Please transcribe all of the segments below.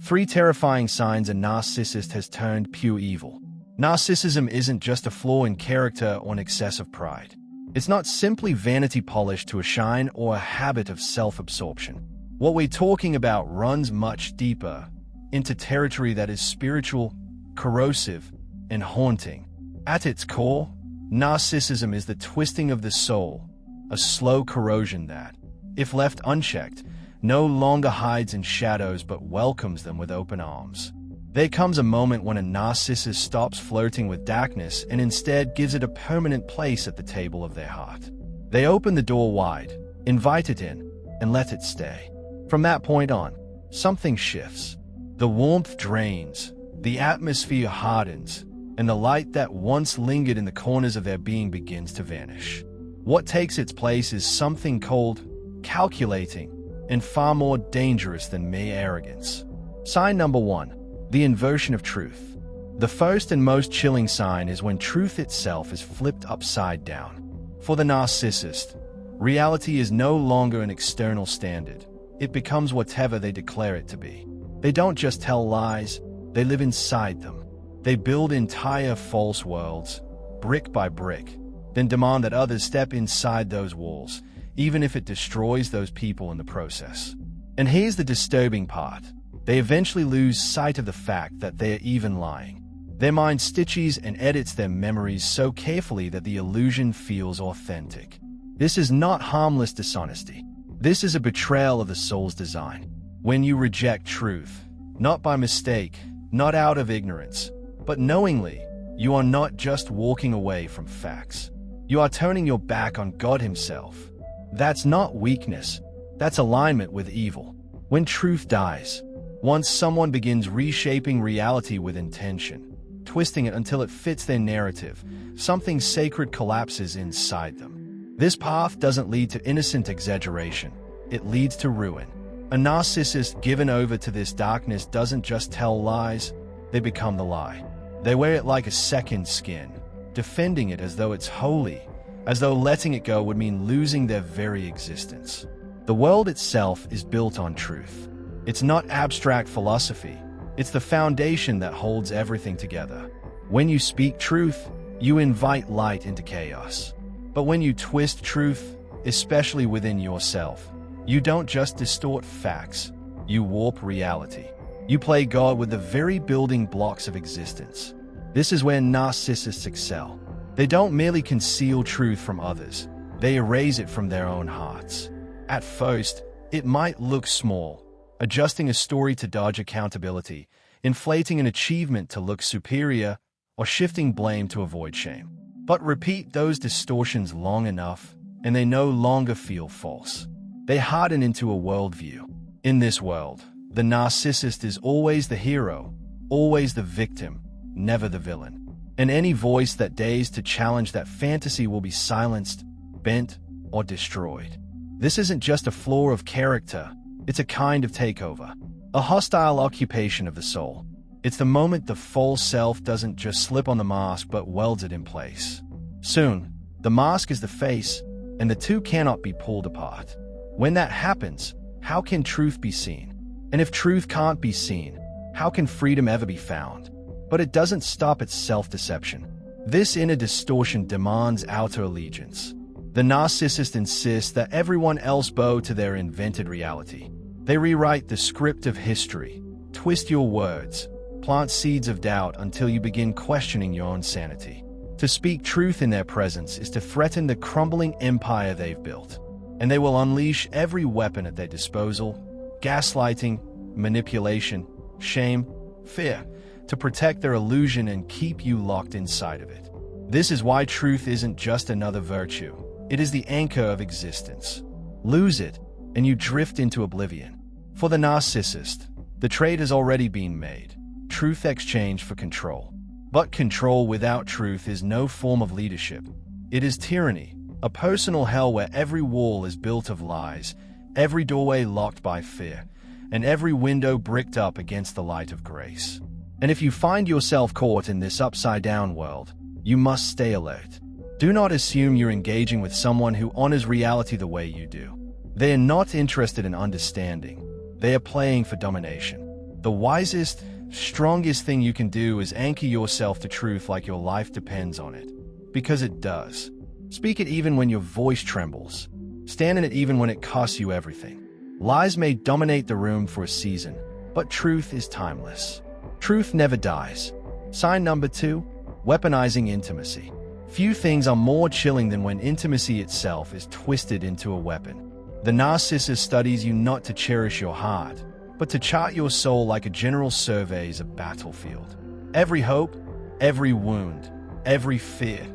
3 terrifying signs a narcissist has turned pure evil. Narcissism isn't just a flaw in character or an excess of pride. It's not simply vanity polished to a shine or a habit of self-absorption. What we're talking about runs much deeper into territory that is spiritual, corrosive, and haunting. At its core, narcissism is the twisting of the soul, a slow corrosion that, if left unchecked, no longer hides in shadows but welcomes them with open arms. There comes a moment when a narcissist stops flirting with darkness and instead gives it a permanent place at the table of their heart. They open the door wide, invite it in, and let it stay. From that point on, something shifts. The warmth drains, the atmosphere hardens, and the light that once lingered in the corners of their being begins to vanish. What takes its place is something cold, calculating, and far more dangerous than mere arrogance. Sign number 1. The inversion of truth. The first and most chilling sign is when truth itself is flipped upside down. For the narcissist, reality is no longer an external standard. It becomes whatever they declare it to be. They don't just tell lies, they live inside them. They build entire false worlds, brick by brick, then demand that others step inside those walls, even if it destroys those people in the process. And here's the disturbing part. They eventually lose sight of the fact that they are even lying. Their mind stitches and edits their memories so carefully that the illusion feels authentic. This is not harmless dishonesty. This is a betrayal of the soul's design. When you reject truth, not by mistake, not out of ignorance, but knowingly, you are not just walking away from facts. You are turning your back on God Himself. That's not weakness. That's alignment with evil. When truth dies, once someone begins reshaping reality with intention, twisting it until it fits their narrative, something sacred collapses inside them. This path doesn't lead to innocent exaggeration. It leads to ruin. A narcissist given over to this darkness doesn't just tell lies, they become the lie. They wear it like a second skin, defending it as though it's holy, as though letting it go would mean losing their very existence. The world itself is built on truth. It's not abstract philosophy. It's the foundation that holds everything together. When you speak truth, you invite light into chaos. But when you twist truth, especially within yourself, you don't just distort facts, you warp reality. You play God with the very building blocks of existence. This is where narcissists excel. They don't merely conceal truth from others, they erase it from their own hearts. At first, it might look small, adjusting a story to dodge accountability, inflating an achievement to look superior, or shifting blame to avoid shame. But repeat those distortions long enough, and they no longer feel false. They harden into a worldview. In this world, the narcissist is always the hero, always the victim, never the villain. And any voice that dares to challenge that fantasy will be silenced, bent, or destroyed. This isn't just a flaw of character, it's a kind of takeover, a hostile occupation of the soul. It's the moment the false self doesn't just slip on the mask but welds it in place. Soon, the mask is the face, and the two cannot be pulled apart. When that happens, how can truth be seen? And if truth can't be seen, how can freedom ever be found? But it doesn't stop at self-deception. This inner distortion demands outer allegiance. The narcissist insists that everyone else bow to their invented reality. They rewrite the script of history, twist your words, plant seeds of doubt until you begin questioning your own sanity. To speak truth in their presence is to threaten the crumbling empire they've built. And they will unleash every weapon at their disposal: gaslighting, manipulation, shame, fear, to protect their illusion and keep you locked inside of it. This is why truth isn't just another virtue. It is the anchor of existence. Lose it, and you drift into oblivion. For the narcissist, the trade has already been made. Truth exchanged for control. But control without truth is no form of leadership. It is tyranny, a personal hell where every wall is built of lies, every doorway locked by fear, and every window bricked up against the light of grace. And if you find yourself caught in this upside-down world, you must stay alert. Do not assume you're engaging with someone who honors reality the way you do. They are not interested in understanding. They are playing for domination. The wisest, strongest thing you can do is anchor yourself to truth like your life depends on it. Because it does. Speak it even when your voice trembles. Stand in it even when it costs you everything. Lies may dominate the room for a season, but truth is timeless. Truth never dies. Sign number 2, weaponizing intimacy. Few things are more chilling than when intimacy itself is twisted into a weapon. The narcissist studies you not to cherish your heart, but to chart your soul like a general surveys a battlefield. Every hope, every wound, every fear,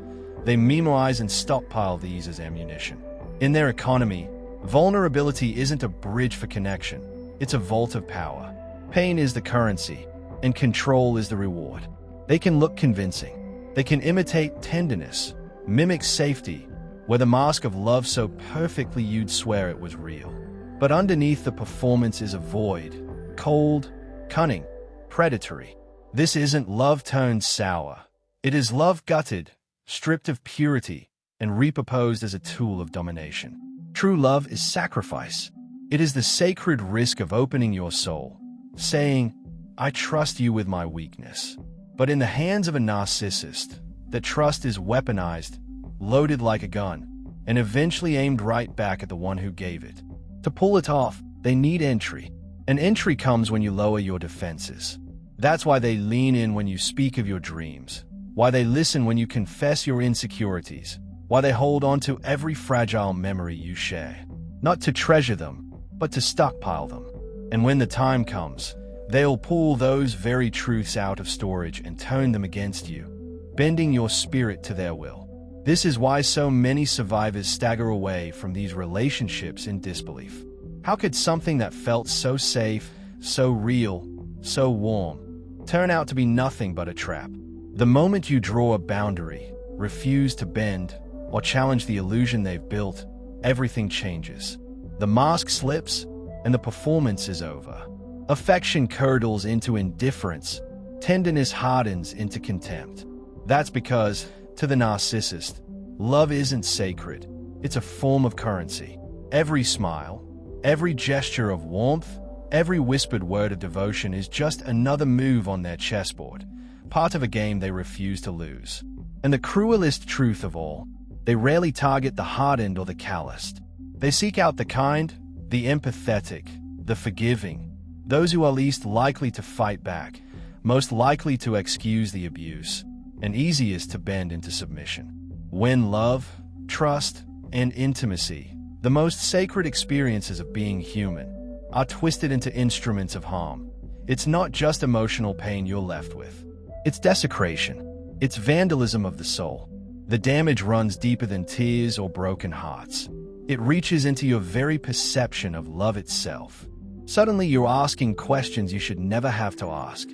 they memorize and stockpile these as ammunition. In their economy, vulnerability isn't a bridge for connection, it's a vault of power. Pain is the currency, and control is the reward. They can look convincing. They can imitate tenderness, mimic safety, wear the mask of love so perfectly you'd swear it was real. But underneath the performance is a void, cold, cunning, predatory. This isn't love turned sour. It is love gutted, stripped of purity, and repurposed as a tool of domination. True love is sacrifice. It is the sacred risk of opening your soul, saying, I trust you with my weakness. But in the hands of a narcissist, the trust is weaponized, loaded like a gun, and eventually aimed right back at the one who gave it. To pull it off, they need entry. And entry comes when you lower your defenses. That's why they lean in when you speak of your dreams, why they listen when you confess your insecurities, why they hold on to every fragile memory you share. Not to treasure them, but to stockpile them. And when the time comes, they'll pull those very truths out of storage and turn them against you, bending your spirit to their will. This is why so many survivors stagger away from these relationships in disbelief. How could something that felt so safe, so real, so warm, turn out to be nothing but a trap? The moment you draw a boundary, refuse to bend, or challenge the illusion they've built, everything changes. The mask slips, and the performance is over. Affection curdles into indifference, tenderness hardens into contempt. That's because, to the narcissist, love isn't sacred, it's a form of currency. Every smile, every gesture of warmth, every whispered word of devotion is just another move on their chessboard, part of a game they refuse to lose. And the cruelest truth of all, they rarely target the hardened or the calloused. They seek out the kind, the empathetic, the forgiving, those who are least likely to fight back, most likely to excuse the abuse, and easiest to bend into submission. When love, trust, and intimacy, the most sacred experiences of being human, are twisted into instruments of harm, it's not just emotional pain you're left with. It's desecration. It's vandalism of the soul. The damage runs deeper than tears or broken hearts. It reaches into your very perception of love itself. Suddenly you're asking questions you should never have to ask.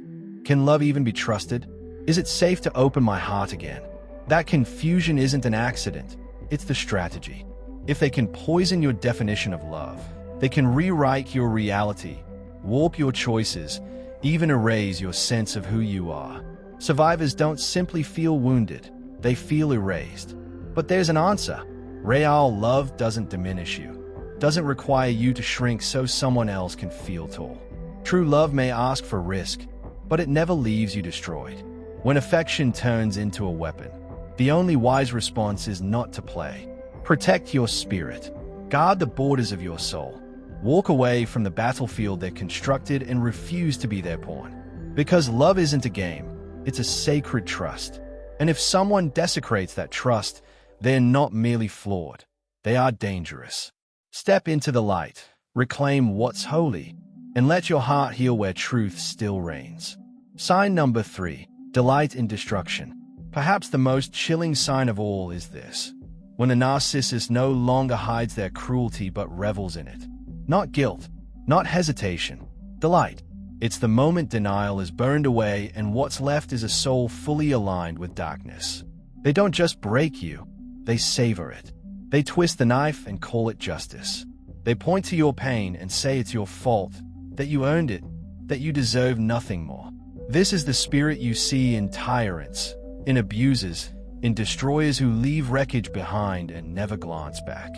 Can love even be trusted? Is it safe to open my heart again? That confusion isn't an accident, it's the strategy. If they can poison your definition of love, they can rewrite your reality, warp your choices, even erase your sense of who you are. Survivors don't simply feel wounded, they feel erased. But there's an answer. Real love doesn't diminish you, doesn't require you to shrink so someone else can feel tall. True love may ask for risk, but it never leaves you destroyed. When affection turns into a weapon, the only wise response is not to play. Protect your spirit. Guard the borders of your soul. Walk away from the battlefield they're constructed and refuse to be their pawn. Because love isn't a game, it's a sacred trust. And if someone desecrates that trust, they're not merely flawed, they are dangerous. Step into the light, reclaim what's holy, and let your heart heal where truth still reigns. Sign number 3, delight in destruction. Perhaps the most chilling sign of all is this: when a narcissist no longer hides their cruelty but revels in it. Not guilt, not hesitation, delight. It's the moment denial is burned away and what's left is a soul fully aligned with darkness. They don't just break you, they savor it. They twist the knife and call it justice. They point to your pain and say it's your fault, that you earned it, that you deserve nothing more. This is the spirit you see in tyrants, in abusers, in destroyers who leave wreckage behind and never glance back.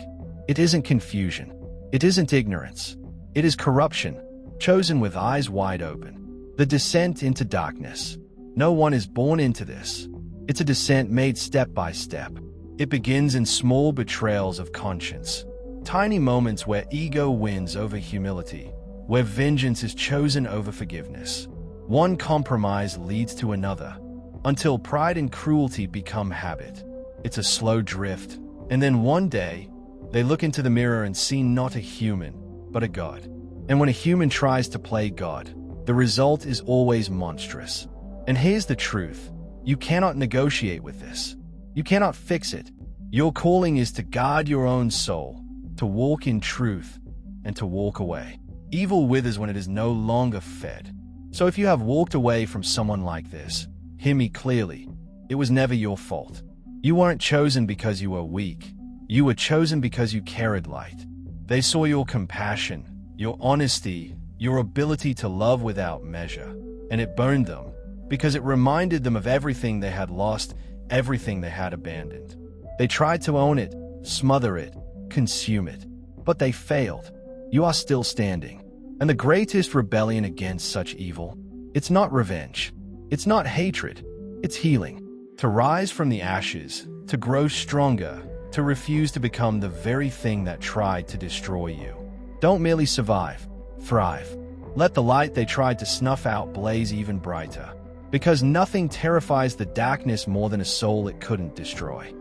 It isn't confusion. It isn't ignorance. It is corruption, chosen with eyes wide open. The descent into darkness. No one is born into this. It's a descent made step by step. It begins in small betrayals of conscience, tiny moments where ego wins over humility, where vengeance is chosen over forgiveness. One compromise leads to another, until pride and cruelty become habit. It's a slow drift, and then one day, they look into the mirror and see not a human, but a god. And when a human tries to play God, the result is always monstrous. And here's the truth. You cannot negotiate with this. You cannot fix it. Your calling is to guard your own soul, to walk in truth, and to walk away. Evil withers when it is no longer fed. So if you have walked away from someone like this, hear me clearly. It was never your fault. You weren't chosen because you were weak. You were chosen because you carried light. They saw your compassion, your honesty, your ability to love without measure, and it burned them because it reminded them of everything they had lost, everything they had abandoned. They tried to own it, smother it, consume it, but they failed. You are still standing. And the greatest rebellion against such evil, it's not revenge, it's not hatred, it's healing. To rise from the ashes, to grow stronger, to refuse to become the very thing that tried to destroy you. Don't merely survive, thrive. Let the light they tried to snuff out blaze even brighter, because nothing terrifies the darkness more than a soul it couldn't destroy.